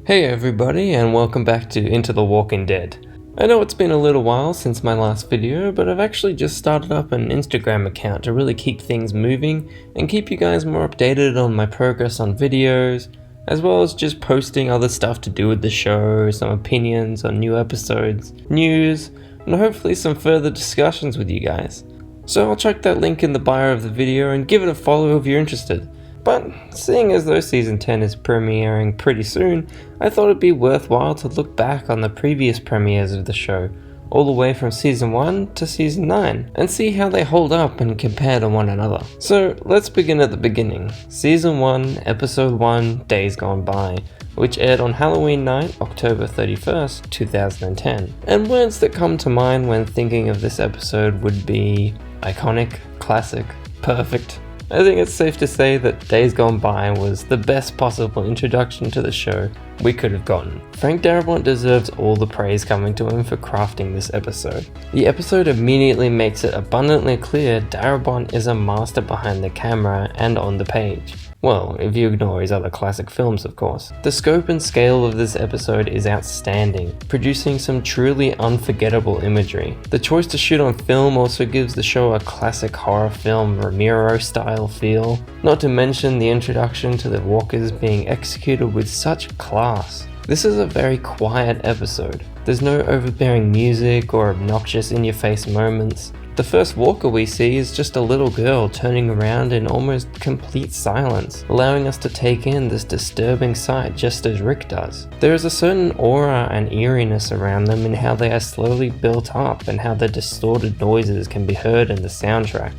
Hey everybody, and welcome back to Into the Walking Dead. I know it's been a little while since my last video, but I've actually just started up an Instagram account to really keep things moving and keep you guys more updated on my progress on videos, as well as just posting other stuff to do with the show, some opinions on new episodes, news, and hopefully some further discussions with you guys. So I'll check that link in the bio of the video and give it a follow if you're interested. But seeing as though Season 10 is premiering pretty soon, I thought it'd be worthwhile to look back on the previous premieres of the show, all the way from Season 1 to Season 9, and see how they hold up and compare to one another. So let's begin at the beginning. Season 1, Episode 1, Days Gone By, which aired on Halloween night, October 31st, 2010. And words that come to mind when thinking of this episode would be iconic, classic, perfect. I think it's safe to say that Days Gone By was the best possible introduction to the show we could have gotten. Frank Darabont deserves all the praise coming to him for crafting this episode. The episode immediately makes it abundantly clear Darabont is a master behind the camera and on the page. Well, if you ignore his other classic films, of course. The scope and scale of this episode is outstanding, producing some truly unforgettable imagery. The choice to shoot on film also gives the show a classic horror film Romero-style feel, not to mention the introduction to the walkers being executed with such class. This is a very quiet episode. There's no overbearing music or obnoxious in-your-face moments. The first walker we see is just a little girl turning around in almost complete silence, allowing us to take in this disturbing sight just as Rick does. There is a certain aura and eeriness around them in how they are slowly built up and how the distorted noises can be heard in the soundtrack.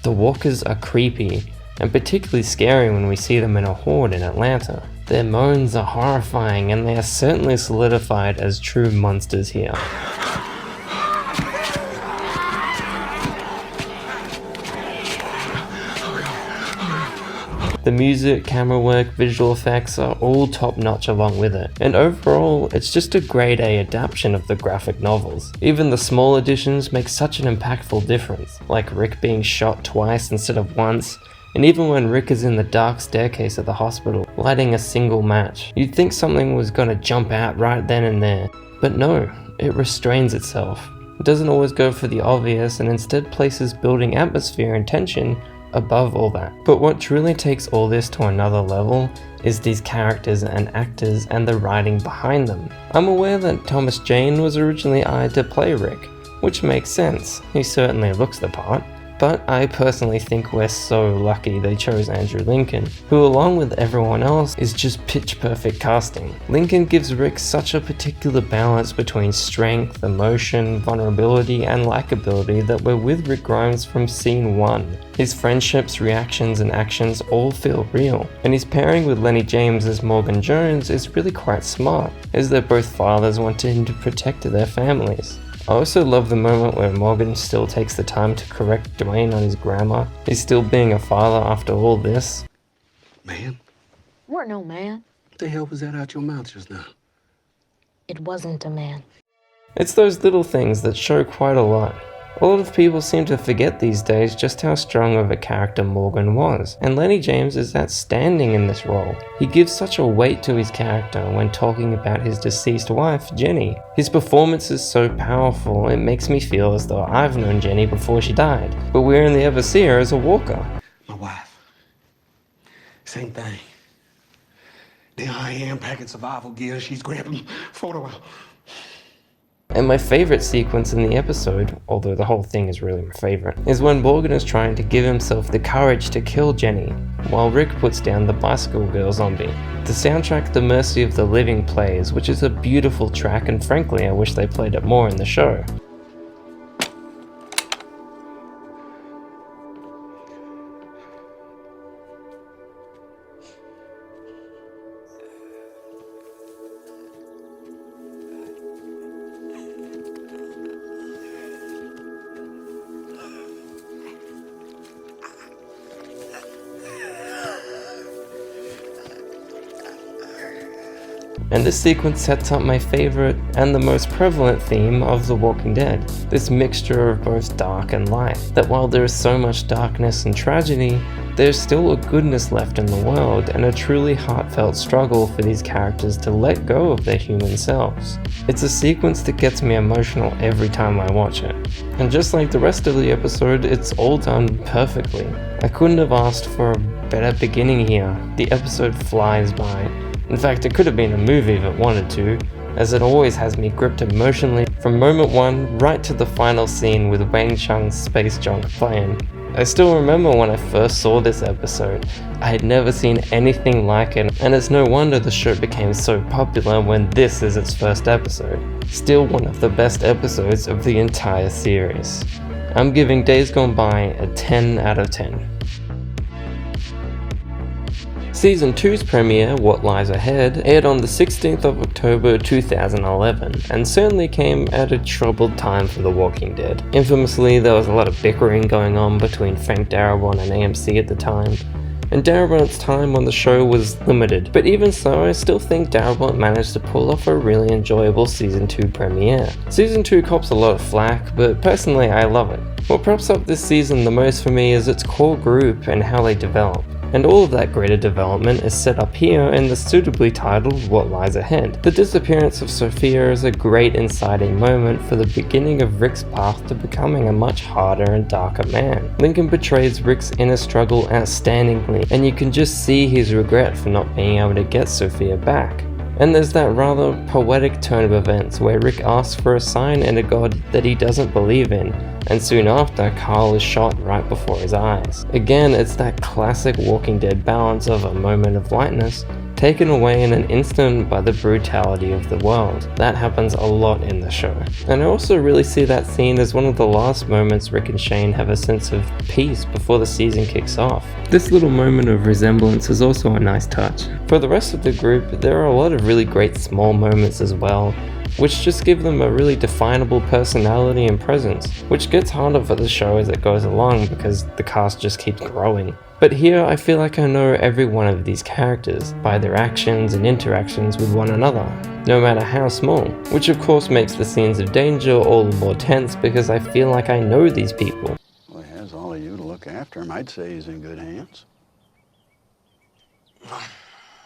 The walkers are creepy, and particularly scary when we see them in a horde in Atlanta. Their moans are horrifying, and they are certainly solidified as true monsters here. The music, camera work, visual effects are all top-notch along with it, and overall it's just a grade A adaptation of the graphic novels. Even the small additions make such an impactful difference, like Rick being shot twice instead of once, and even when Rick is in the dark staircase at the hospital, lighting a single match. You'd think something was gonna jump out right then and there, but no, it restrains itself. It doesn't always go for the obvious and instead places building atmosphere and tension above all that. But what truly takes all this to another level is these characters and actors and the writing behind them. I'm aware that Thomas Jane was originally eyed to play Rick, which makes sense, he certainly looks the part. But I personally think we're so lucky they chose Andrew Lincoln, who along with everyone else is just pitch perfect casting. Lincoln gives Rick such a particular balance between strength, emotion, vulnerability, and likability that we're with Rick Grimes from scene 1. His friendships, reactions, and actions all feel real, and his pairing with Lenny James as Morgan Jones is really quite smart, as they're both fathers wanting to protect their families. I also love the moment where Morgan still takes the time to correct Dwayne on his grammar. He's still being a father after all this. Man? We're no man. What the hell was that out your mouth just now? It wasn't a man. It's those little things that show quite a lot. A lot of people seem to forget these days just how strong of a character Morgan was, and Lenny James is outstanding in this role. He gives such a weight to his character when talking about his deceased wife, Jenny. His performance is so powerful, it makes me feel as though I've known Jenny before she died, but we only ever see her as a walker. My wife. Same thing. There I am packing survival gear. She's grabbing photo out. And my favourite sequence in the episode, although the whole thing is really my favourite, is when Morgan is trying to give himself the courage to kill Jenny, while Rick puts down the bicycle girl zombie. The soundtrack The Mercy of the Living plays, which is a beautiful track, and frankly I wish they played it more in the show. And this sequence sets up my favorite and the most prevalent theme of The Walking Dead, this mixture of both dark and light, that while there is so much darkness and tragedy, there's still a goodness left in the world and a truly heartfelt struggle for these characters to let go of their human selves. It's a sequence that gets me emotional every time I watch it. And just like the rest of the episode, it's all done perfectly. I couldn't have asked for a better beginning here. The episode flies by. In fact, it could have been a movie if it wanted to, as it always has me gripped emotionally from moment one right to the final scene with Wang Chung's space junk playing. I still remember when I first saw this episode. I had never seen anything like it, and it's no wonder the show became so popular when this is its first episode. Still one of the best episodes of the entire series. I'm giving Days Gone By a 10 out of 10. Season 2's premiere, What Lies Ahead, aired on the 16th of October 2011, and certainly came at a troubled time for The Walking Dead. Infamously, there was a lot of bickering going on between Frank Darabont and AMC at the time, and Darabont's time on the show was limited, but even so, I still think Darabont managed to pull off a really enjoyable Season 2 premiere. Season 2 cops a lot of flack, but personally I love it. What props up this season the most for me is its core group and how they develop. And all of that greater development is set up here in the suitably titled What Lies Ahead. The disappearance of Sofia is a great inciting moment for the beginning of Rick's path to becoming a much harder and darker man. Lincoln portrays Rick's inner struggle outstandingly, and you can just see his regret for not being able to get Sofia back. And there's that rather poetic turn of events where Rick asks for a sign and a god that he doesn't believe in, and soon after, Carl is shot right before his eyes. Again, it's that classic Walking Dead balance of a moment of lightness taken away in an instant by the brutality of the world. That happens a lot in the show. And I also really see that scene as one of the last moments Rick and Shane have a sense of peace before the season kicks off. This little moment of resemblance is also a nice touch. For the rest of the group, there are a lot of really great small moments as well, which just give them a really definable personality and presence, which gets harder for the show as it goes along because the cast just keeps growing. But here I feel like I know every one of these characters by their actions and interactions with one another, no matter how small, which of course makes the scenes of danger all the more tense because I feel like I know these people. Well, he has all of you to look after him. I'd say he's in good hands.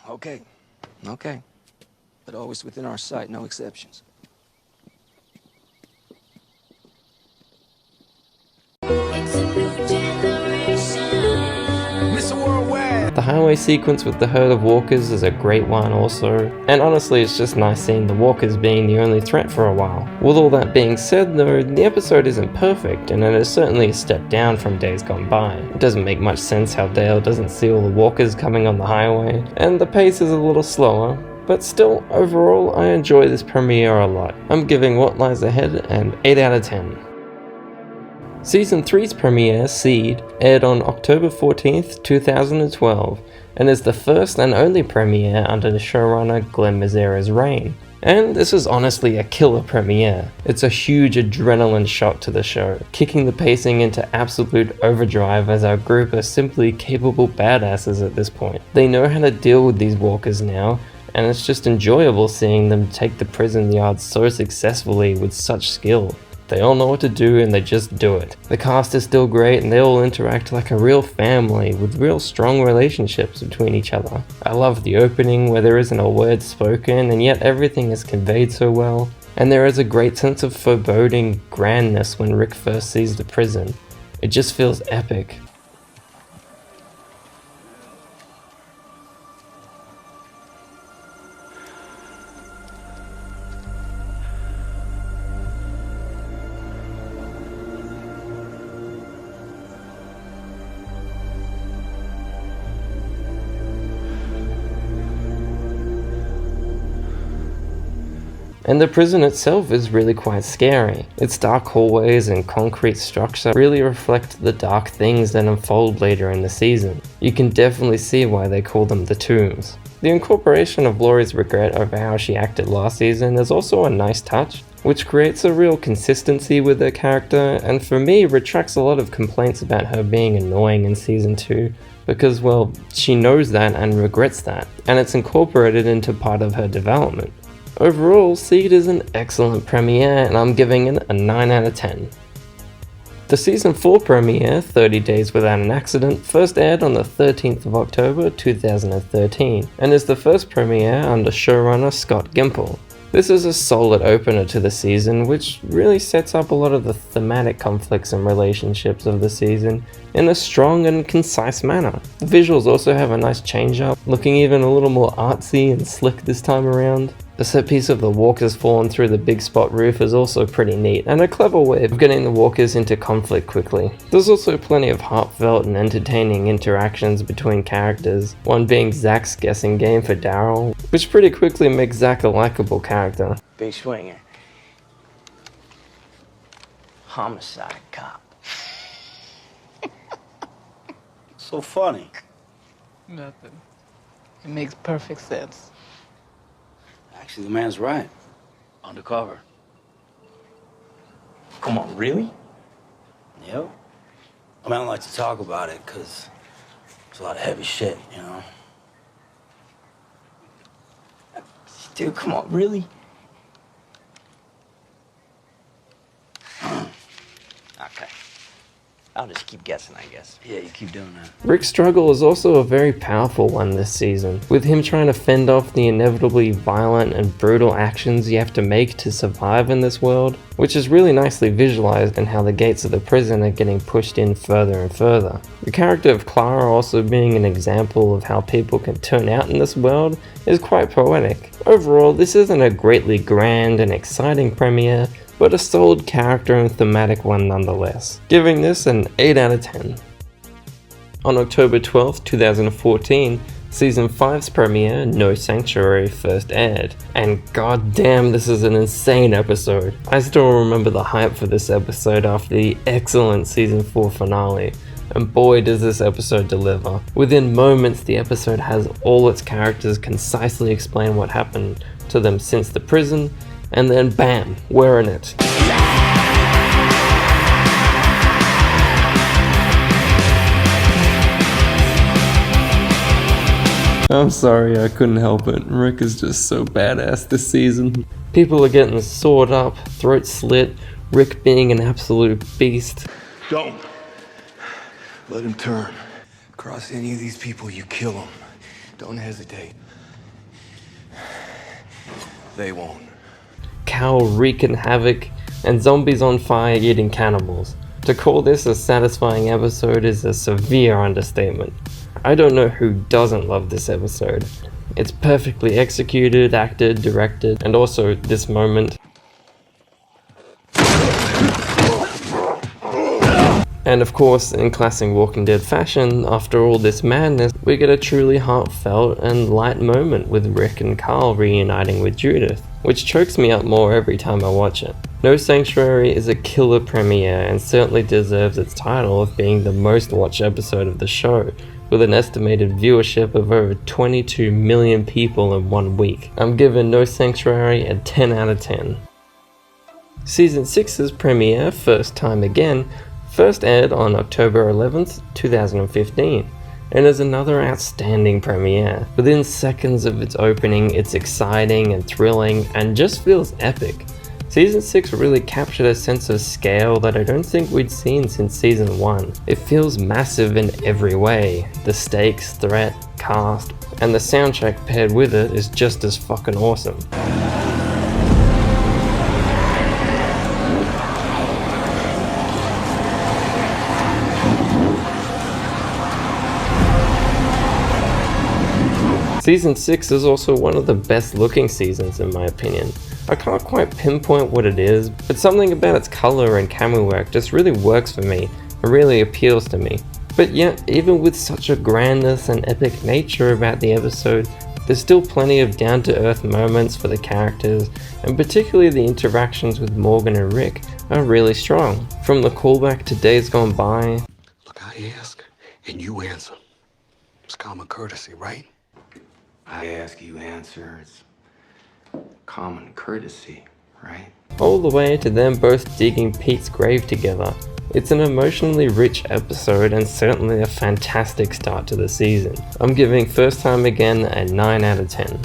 Okay. But always within our sight, no exceptions. It's a new generation. Mr. Worldwide. The highway sequence with the herd of walkers is a great one also, and honestly it's just nice seeing the walkers being the only threat for a while. With all that being said though, the episode isn't perfect, and it is certainly a step down from Days Gone By. It doesn't make much sense how Dale doesn't see all the walkers coming on the highway, and the pace is a little slower. But still, overall, I enjoy this premiere a lot. I'm giving What Lies Ahead an 8 out of 10. Season 3's premiere, Seed, aired on October 14th, 2012, and is the first and only premiere under the showrunner Glenn Mazzara's reign. And this is honestly a killer premiere. It's a huge adrenaline shot to the show, kicking the pacing into absolute overdrive as our group are simply capable badasses at this point. They know how to deal with these walkers now, and it's just enjoyable seeing them take the prison yard so successfully with such skill. They all know what to do and they just do it. The cast is still great and they all interact like a real family with real strong relationships between each other. I love the opening where there isn't a word spoken and yet everything is conveyed so well. And there is a great sense of foreboding grandness when Rick first sees the prison. It just feels epic. And the prison itself is really quite scary. Its dark hallways and concrete structure really reflect the dark things that unfold later in the season. You can definitely see why they call them the tombs. The incorporation of Laurie's regret over how she acted last season is also a nice touch, which creates a real consistency with her character, and for me retracts a lot of complaints about her being annoying in season 2, because, well, she knows that and regrets that, and it's incorporated into part of her development. Overall, Seed is an excellent premiere, and I'm giving it a 9 out of 10. The Season 4 premiere, 30 Days Without an Accident, first aired on the 13th of October 2013, and is the first premiere under showrunner Scott Gimple. This is a solid opener to the season, which really sets up a lot of the thematic conflicts and relationships of the season in a strong and concise manner. The visuals also have a nice change up, looking even a little more artsy and slick this time around. The set piece of the walkers falling through the big spot roof is also pretty neat, and a clever way of getting the walkers into conflict quickly. There's also plenty of heartfelt and entertaining interactions between characters, one being Zach's guessing game for Daryl, which pretty quickly makes Zach a likable character. Big swinger. Homicide cop. So funny. Nothing. It makes perfect sense. Actually, the man's right. Undercover. Come on, really? Yep. I mean, I don't like to talk about it because it's a lot of heavy shit, you know? Dude, come on, really? Okay. I'll just keep guessing, I guess. Yeah, you keep doing that. Rick's struggle is also a very powerful one this season, with him trying to fend off the inevitably violent and brutal actions you have to make to survive in this world, which is really nicely visualized in how the gates of the prison are getting pushed in further and further. The character of Clara also being an example of how people can turn out in this world is quite poetic. Overall, this isn't a greatly grand and exciting premiere, but a solid character and thematic one nonetheless, giving this an 8 out of 10. On October 12, 2014, Season 5's premiere, No Sanctuary, first aired, and goddamn, this is an insane episode. I still remember the hype for this episode after the excellent Season 4 finale, and boy does this episode deliver. Within moments, the episode has all its characters concisely explain what happened to them since the prison, and then bam, we're in it. I'm sorry, I couldn't help it. Rick is just so badass this season. People are getting sawed up, throats slit, Rick being an absolute beast. Don't let him turn. Cross any of these people, you kill them. Don't hesitate. They won't. Cal wreaking havoc, and zombies on fire eating cannibals. To call this a satisfying episode is a severe understatement. I don't know who doesn't love this episode. It's perfectly executed, acted, directed, and also this moment. And of course, in classic Walking Dead fashion, after all this madness, we get a truly heartfelt and light moment with Rick and Carl reuniting with Judith, which chokes me up more every time I watch it. No Sanctuary is a killer premiere and certainly deserves its title of being the most watched episode of the show, with an estimated viewership of over 22 million people in 1 week. I'm giving No Sanctuary a 10 out of 10. Season 6's premiere, First Time Again, first aired on October 11th, 2015, and is another outstanding premiere. Within seconds of its opening, it's exciting and thrilling and just feels epic. Season 6 really captured a sense of scale that I don't think we'd seen since Season 1. It feels massive in every way. The stakes, threat, cast, and the soundtrack paired with it is just as fucking awesome. Season 6 is also one of the best looking seasons in my opinion. I can't quite pinpoint what it is, but something about its color and camera work just really works for me and really appeals to me. But yet, even with such a grandness and epic nature about the episode, there's still plenty of down-to-earth moments for the characters, and particularly the interactions with Morgan and Rick are really strong. From the callback to Days Gone By. Look, I ask and you answer. It's common courtesy, right? I ask, you answer. It's common courtesy, right? All the way to them both digging Pete's grave together, It's an emotionally rich episode and certainly a fantastic start to the season. I'm giving First Time Again a 9 out of 10.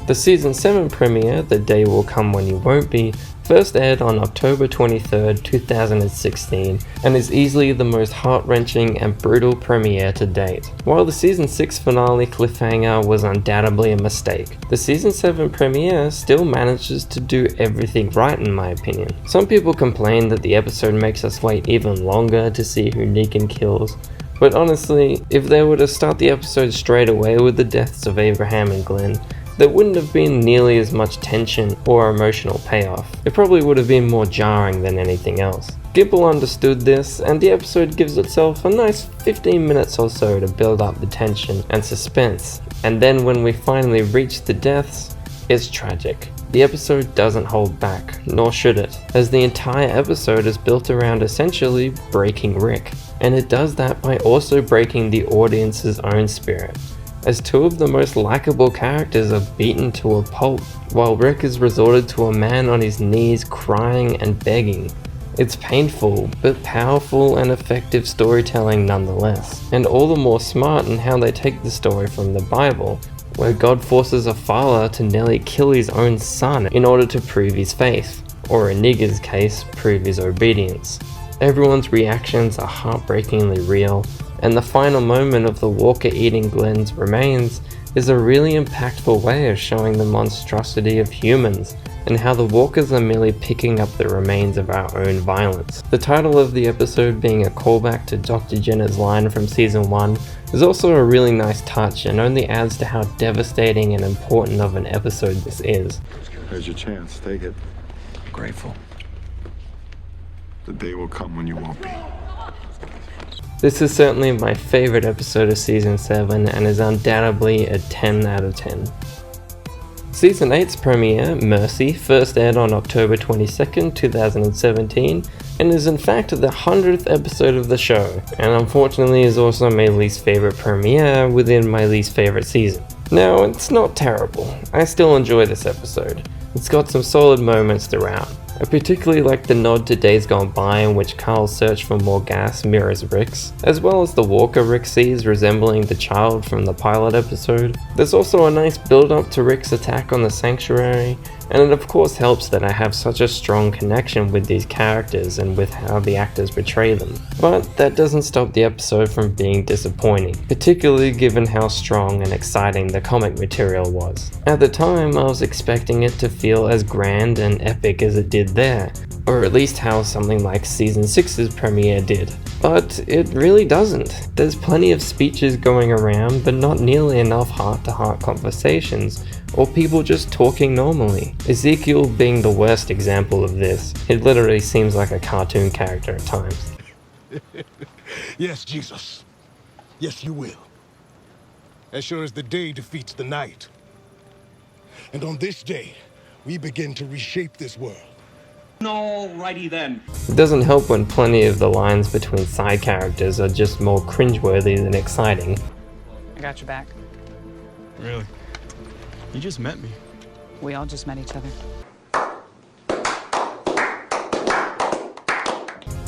The Season 7 premiere, The Day Will Come When You Won't Be, first aired on October 23rd, 2016, and is easily the most heart-wrenching and brutal premiere to date. While the Season 6 finale cliffhanger was undoubtedly a mistake, the Season 7 premiere still manages to do everything right in my opinion. Some people complain that the episode makes us wait even longer to see who Negan kills, but honestly, if they were to start the episode straight away with the deaths of Abraham and Glenn, there wouldn't have been nearly as much tension or emotional payoff. It probably would have been more jarring than anything else. Gimple understood this, and the episode gives itself a nice 15 minutes or so to build up the tension and suspense, and then when we finally reach the deaths, it's tragic. The episode doesn't hold back, nor should it, as the entire episode is built around essentially breaking Rick, and it does that by also breaking the audience's own spirit, as two of the most likable characters are beaten to a pulp, while Rick is resorted to a man on his knees crying and begging. It's painful, but powerful and effective storytelling nonetheless, and all the more smart in how they take the story from the Bible, where God forces a father to nearly kill his own son in order to prove his faith, or in Negan's case, prove his obedience. Everyone's reactions are heartbreakingly real, and the final moment of the walker eating Glenn's remains is a really impactful way of showing the monstrosity of humans and how the walkers are merely picking up the remains of our own violence. The title of the episode being a callback to Dr. Jenner's line from season 1 is also a really nice touch and only adds to how devastating and important of an episode this is. There's your chance, take it. Grateful. The day will come when you won't be. This is certainly my favourite episode of Season 7 and is undoubtedly a 10 out of 10. Season 8's premiere, Mercy, first aired on October 22nd, 2017, and is in fact the 100th episode of the show, and unfortunately is also my least favourite premiere within my least favourite season. Now, it's not terrible. I still enjoy this episode. It's got some solid moments throughout. I particularly like the nod to Days Gone By in which Carl's search for more gas mirrors Rick's, as well as the walker Rick sees resembling the child from the pilot episode. There's also a nice build up to Rick's attack on the sanctuary, and it of course helps that I have such a strong connection with these characters and with how the actors portray them. But that doesn't stop the episode from being disappointing, particularly given how strong and exciting the comic material was. At the time, I was expecting it to feel as grand and epic as it did there, or at least how something like Season 6's premiere did. But it really doesn't. There's plenty of speeches going around, but not nearly enough heart-to-heart conversations, or people just talking normally. Ezekiel being the worst example of this. It literally seems like a cartoon character at times. Yes, Jesus. Yes, you will. As sure as the day defeats the night. And on this day, we begin to reshape this world. Alrighty then. It doesn't help when plenty of the lines between side characters are just more cringeworthy than exciting. I got your back. Really? You just met me. We all just met each other.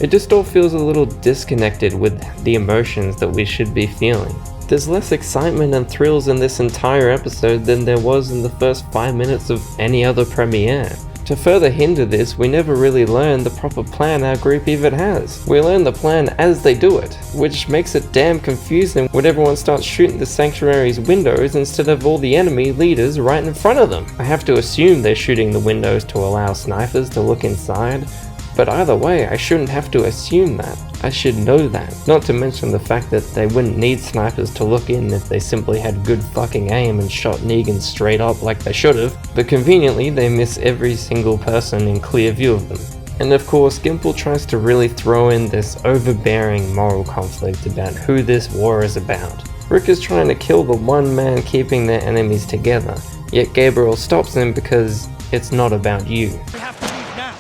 It just all feels a little disconnected with the emotions that we should be feeling. There's less excitement and thrills in this entire episode than there was in the first 5 minutes of any other premiere. To further hinder this, we never really learn the proper plan our group even has. We learn the plan as they do it, which makes it damn confusing when everyone starts shooting the sanctuary's windows instead of all the enemy leaders right in front of them. I have to assume they're shooting the windows to allow snipers to look inside, but either way, I shouldn't have to assume that. I should know that. Not to mention the fact that they wouldn't need snipers to look in if they simply had good fucking aim and shot Negan straight up like they should have, but conveniently they miss every single person in clear view of them. And of course, Gimple tries to really throw in this overbearing moral conflict about who this war is about. Rick is trying to kill the one man keeping their enemies together, yet Gabriel stops him because it's not about you. We have to leave now.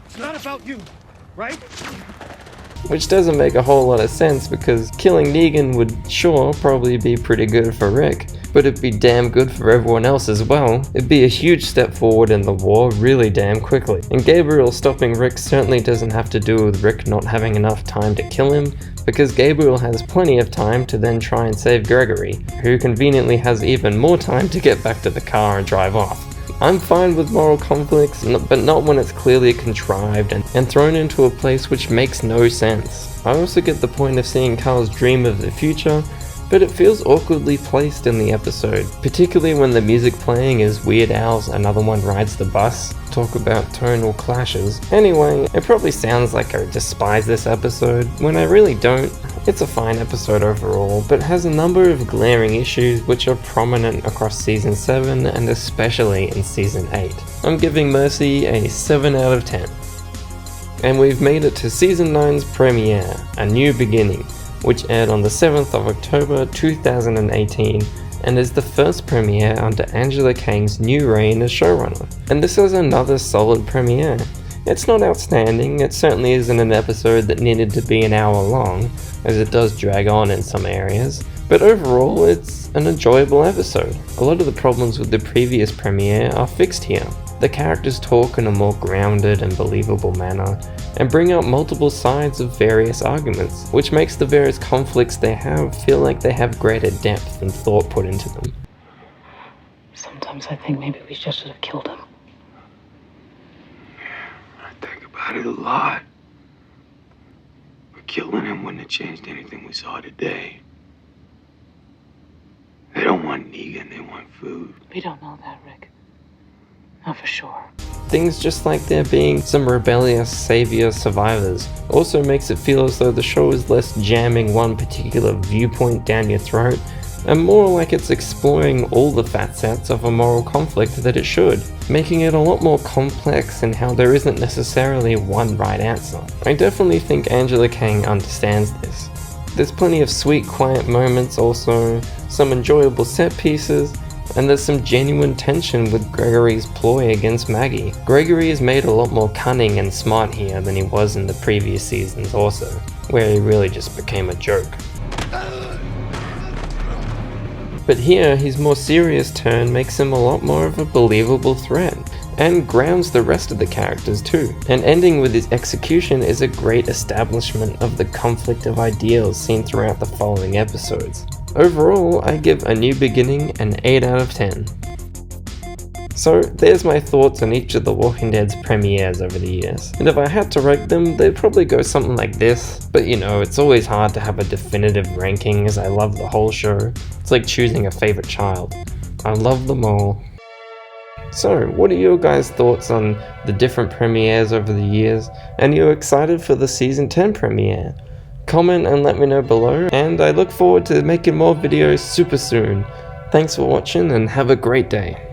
It's not about you, right? Which doesn't make a whole lot of sense because killing Negan would sure probably be pretty good for Rick, but it'd be damn good for everyone else as well. It'd be a huge step forward in the war really damn quickly. And Gabriel stopping Rick certainly doesn't have to do with Rick not having enough time to kill him, because Gabriel has plenty of time to then try and save Gregory, who conveniently has even more time to get back to the car and drive off. I'm fine with moral conflicts, but not when it's clearly contrived and thrown into a place which makes no sense. I also get the point of seeing Carl's dream of the future, but it feels awkwardly placed in the episode, particularly when the music playing is Weird Al's Another One Rides the Bus. Talk about tonal clashes. Anyway, it probably sounds like I despise this episode, when I really don't. It's a fine episode overall, but has a number of glaring issues which are prominent across Season 7 and especially in Season 8. I'm giving Mercy a 7 out of 10. And we've made it to Season 9's premiere, A New Beginning, which aired on the 7th of October 2018 and is the first premiere under Angela Kang's new reign as showrunner. And this is another solid premiere. It's not outstanding, it certainly isn't an episode that needed to be an hour long, as it does drag on in some areas, but overall it's an enjoyable episode. A lot of the problems with the previous premiere are fixed here. The characters talk in a more grounded and believable manner, and bring out multiple sides of various arguments, which makes the various conflicts they have feel like they have greater depth and thought put into them. Sometimes I think maybe we just should have killed him. I think about it a lot. But killing him wouldn't have changed anything we saw today. They don't want Negan, they want food. We don't know that, Rick. Not for sure. Things just like there being some rebellious savior survivors also makes it feel as though the show is less jamming one particular viewpoint down your throat and more like it's exploring all the facets of a moral conflict that it should, making it a lot more complex in how there isn't necessarily one right answer. I definitely think Angela Kang understands this. There's plenty of sweet, quiet moments also, some enjoyable set pieces, and there's some genuine tension with Gregory's ploy against Maggie. Gregory is made a lot more cunning and smart here than he was in the previous seasons also, where he really just became a joke. But here, his more serious turn makes him a lot more of a believable threat, and grounds the rest of the characters too. And ending with his execution is a great establishment of the conflict of ideals seen throughout the following episodes. Overall, I give A New Beginning an 8 out of 10. So there's my thoughts on each of The Walking Dead's premieres over the years. And if I had to rank them, they'd probably go something like this. But you know, it's always hard to have a definitive ranking as I love the whole show. It's like choosing a favorite child. I love them all. So, what are your guys' thoughts on the different premieres over the years? And are you excited for the Season 10 premiere? Comment and let me know below, and I look forward to making more videos super soon. Thanks for watching and have a great day.